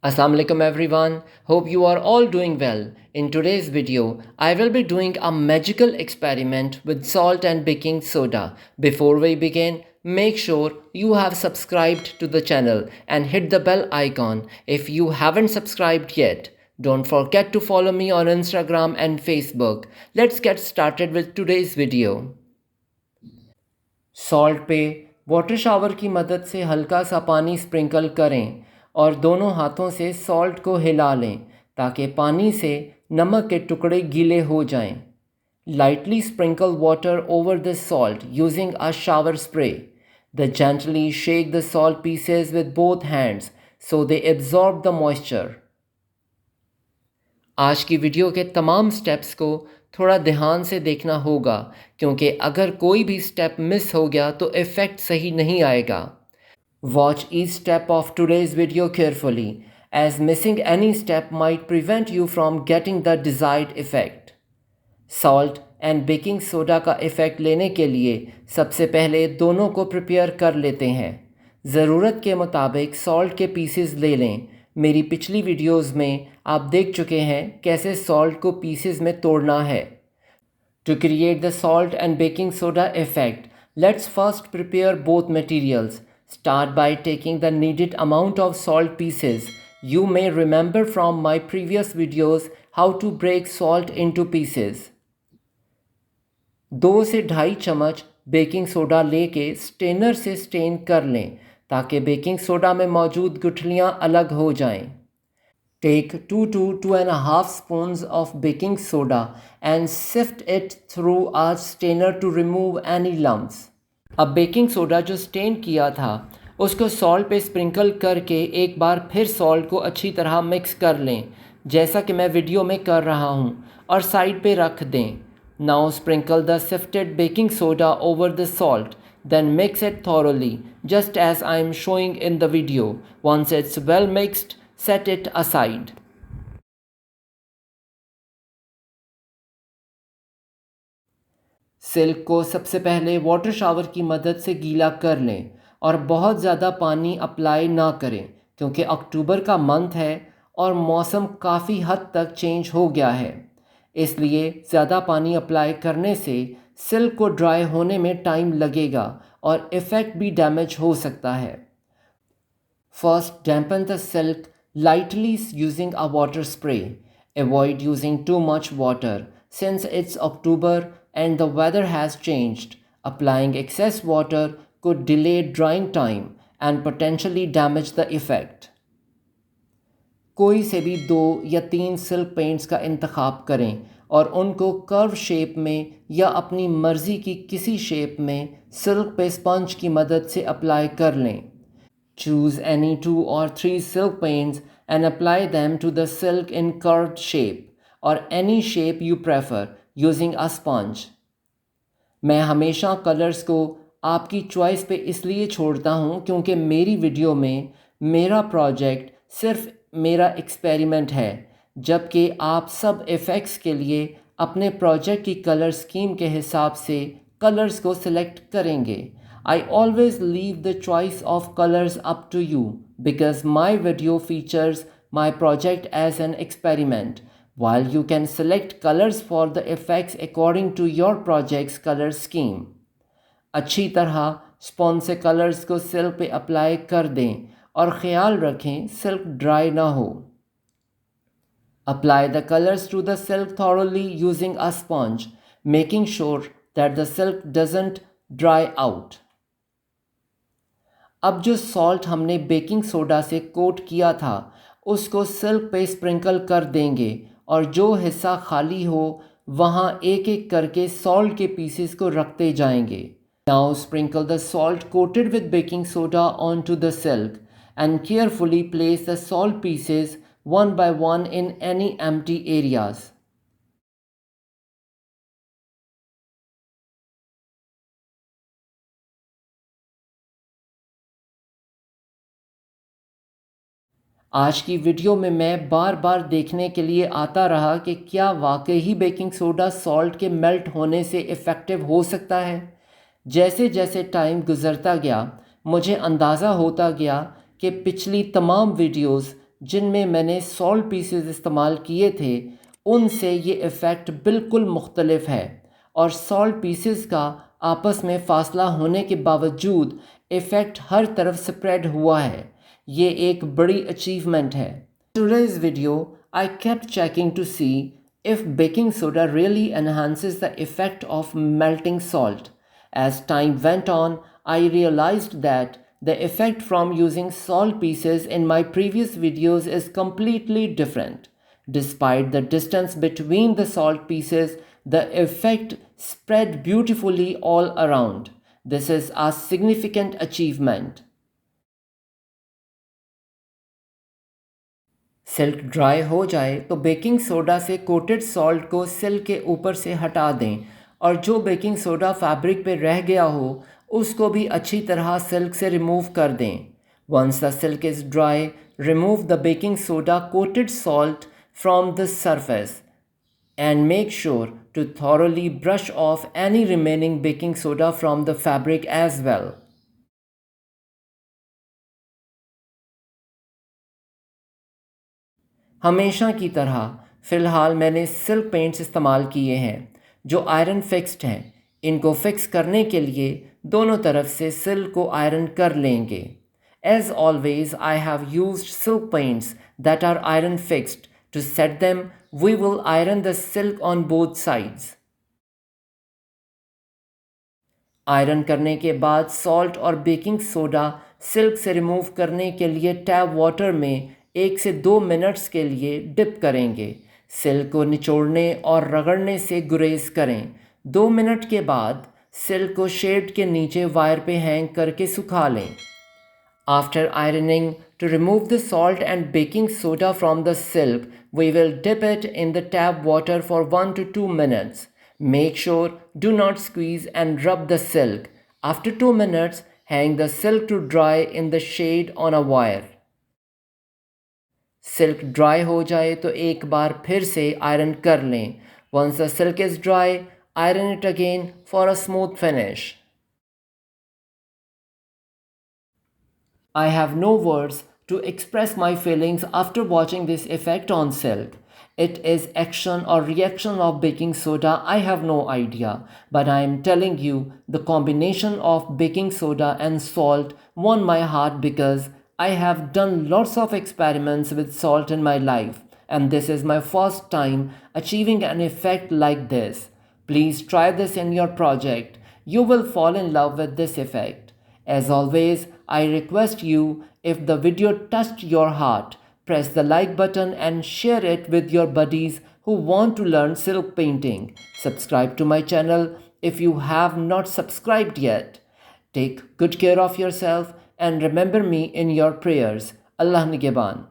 Assalamu alaikum everyone. Hope you are all doing well. In today's video, I will be doing a magical experiment with salt and baking soda. Before we begin, make sure you have subscribed to the channel and hit the bell icon if you haven't subscribed yet. Don't forget to follow me on Instagram and Facebook. Let's get started with today's video. Salt पे water shower की मदद से हल्का सा पानी sprinkle करें और दोनों हाथों से सॉल्ट को हिला लें ताकि पानी से नमक के टुकड़े गीले हो जाएं। Lightly sprinkle water over the salt using a shower spray. Then gently shake the salt pieces with both hands so they absorb the moisture. आज की वीडियो के तमाम स्टेप्स को थोड़ा ध्यान से देखना होगा क्योंकि अगर कोई भी स्टेप मिस हो गया तो इफ़ेक्ट सही नहीं आएगा। Watch each step of today's video carefully as missing any step might prevent you from getting the desired effect. Salt and baking soda का इफ़ेक्ट लेने के लिए सबसे पहले दोनों को प्रिपेयर कर लेते हैं। ज़रूरत के मुताबिक सॉल्ट के पीसेस ले लें। मेरी पिछली वीडियोस में आप देख चुके हैं कैसे सॉल्ट को पीसेस में तोड़ना है। To create the salt and baking soda effect, let's first prepare both materials. Start by taking the needed amount of salt pieces. You may remember from my previous videos how to break salt into pieces. 2 से 2.5 चम्मच baking soda लेके Steiner से stand कर लें ताकि baking soda में मौजूद गुठलियाँ अलग हो जाएं। Take 2 to 2.5 spoons of baking soda and sift it through a strainer to remove any lumps. अब बेकिंग सोडा जो स्टेन किया था उसको सॉल्ट पे स्प्रिंकल करके एक बार फिर सॉल्ट को अच्छी तरह मिक्स कर लें जैसा कि मैं वीडियो में कर रहा हूँ और साइड पे रख दें। Now sprinkle the sifted baking soda over the salt. Then mix it thoroughly just as I am showing in the video. Once it's well mixed, set it aside. Silk को सबसे पहले वाटर शावर की मदद से गीला कर लें और बहुत ज़्यादा पानी अप्लाई ना करें क्योंकि अक्टूबर का मंथ है और मौसम काफ़ी हद तक चेंज हो गया है, इसलिए ज़्यादा पानी अप्लाई करने से सिल्क को ड्राई होने में टाइम लगेगा और इफ़ेक्ट भी डैमेज हो सकता है। First, dampen the silk lightly using a water spray. Avoid using too much water since it's October and the weather has changed. Applying excess water could delay drying time and potentially damage the effect. कोई से भी 2 या 3 silk paints का इंतखाब करें और उनको curve shape में या अपनी मर्ज़ी की किसी शेप में सिल्क पे स्पंज की मदद से अप्लाई कर लें। Choose any 2 or 3 silk paints and apply them to the silk in curved shape or any shape you prefer using a sponge. मैं हमेशा कलर्स को आपकी चॉइस पे इसलिए छोड़ता हूँ क्योंकि मेरी वीडियो में मेरा प्रोजेक्ट सिर्फ मेरा एक्सपेरिमेंट है, जबकि आप सब इफ़ेक्ट्स के लिए अपने प्रोजेक्ट की कलर स्कीम के हिसाब से कलर्स को सिलेक्ट करेंगे। I always leave the choice of colors up to you because my video features my project as an experiment. While you can select colors for the effects according to your project's color scheme. अच्छी तरह sponge से colours को silk पे apply कर दें और ख्याल रखें सिल्क ड्राई ना हो। Apply the colors to the silk thoroughly using a sponge, making sure that the silk doesn't dry out. अब जो सॉल्ट हमने बेकिंग सोडा से कोट किया था उसको सिल्क पे स्प्रिंकल कर देंगे और जो हिस्सा खाली हो वहाँ एक एक करके सॉल्ट के पीसेस को रखते जाएंगे। Now sprinkle the salt coated with baking soda onto the silk and carefully place the salt pieces one by one in any empty areas. आज की वीडियो में मैं बार बार देखने के लिए आता रहा कि क्या वाकई ही बेकिंग सोडा सॉल्ट के मेल्ट होने से इफ़ेक्टिव हो सकता है। जैसे जैसे टाइम गुज़रता गया मुझे अंदाज़ा होता गया कि पिछली तमाम वीडियोस जिनमें मैंने सॉल्ट पीसेस इस्तेमाल किए थे उनसे ये इफ़ेक्ट बिल्कुल मुख्तलिफ है और सॉल्ट पीसेस का आपस में फ़ासला होने के बावजूद इफ़ेक्ट हर तरफ स्प्रेड हुआ है। ये एक बड़ी अचीवमेंट है। Today's video, I kept checking to see if baking soda really enhances the effect of melting salt. As time went on, I realized that the effect from using salt pieces in my previous videos is completely different. Despite the distance between the salt pieces, the effect spread beautifully all around. This is a significant achievement. Silk dry हो जाए तो baking soda से coated salt को silk के ऊपर से हटा दें और जो बेकिंग सोडा फैब्रिक पे रह गया हो उसको भी अच्छी तरह सिल्क से रिमूव कर दें। Once the silk is dry, remove the baking soda coated salt from the surface and make sure to thoroughly brush off any remaining baking soda from the fabric as well. हमेशा की तरह फ़िलहाल मैंने silk paints इस्तेमाल किए हैं जो iron fixed हैं। इनको फिक्स करने के लिए दोनों तरफ से सिल्क को आयरन कर लेंगे। As always, I have used silk paints that are iron fixed. To set them, we will iron the silk on both sides. Iron करने के बाद सॉल्ट और बेकिंग सोडा सिल्क से रिमूव करने के लिए टैप वाटर में 1 से 2 मिनट्स के लिए डिप करेंगे। सिल्क को निचोड़ने और रगड़ने से गुरेज करें। 2 मिनट के बाद सिल्क को शेड के नीचे वायर पे हैंग करके सुखा लें। After ironing, to remove the salt and baking soda from the silk, we will dip it in the tap water for 1 to 2 minutes. Make sure do not squeeze and rub the silk. After 2 minutes, hang the silk to dry in the shade on a wire. Silk dry हो जाए तो एक बार फिर से iron कर लें। Once the silk is dry, iron it again for a smooth finish. I have no words to express my feelings after watching this effect on silk. It is action or reaction of baking soda, I have no idea. But I am telling you, the combination of baking soda and salt won my heart because I have done lots of experiments with salt in my life, and this is my first time achieving an effect like this. Please try this in your project. You will fall in love with this effect. As always, I request you, if the video touched your heart, press the like button and share it with your buddies who want to learn silk painting. Subscribe to my channel if you have not subscribed yet. Take good care of yourself and remember me in your prayers. Allah Nigeban.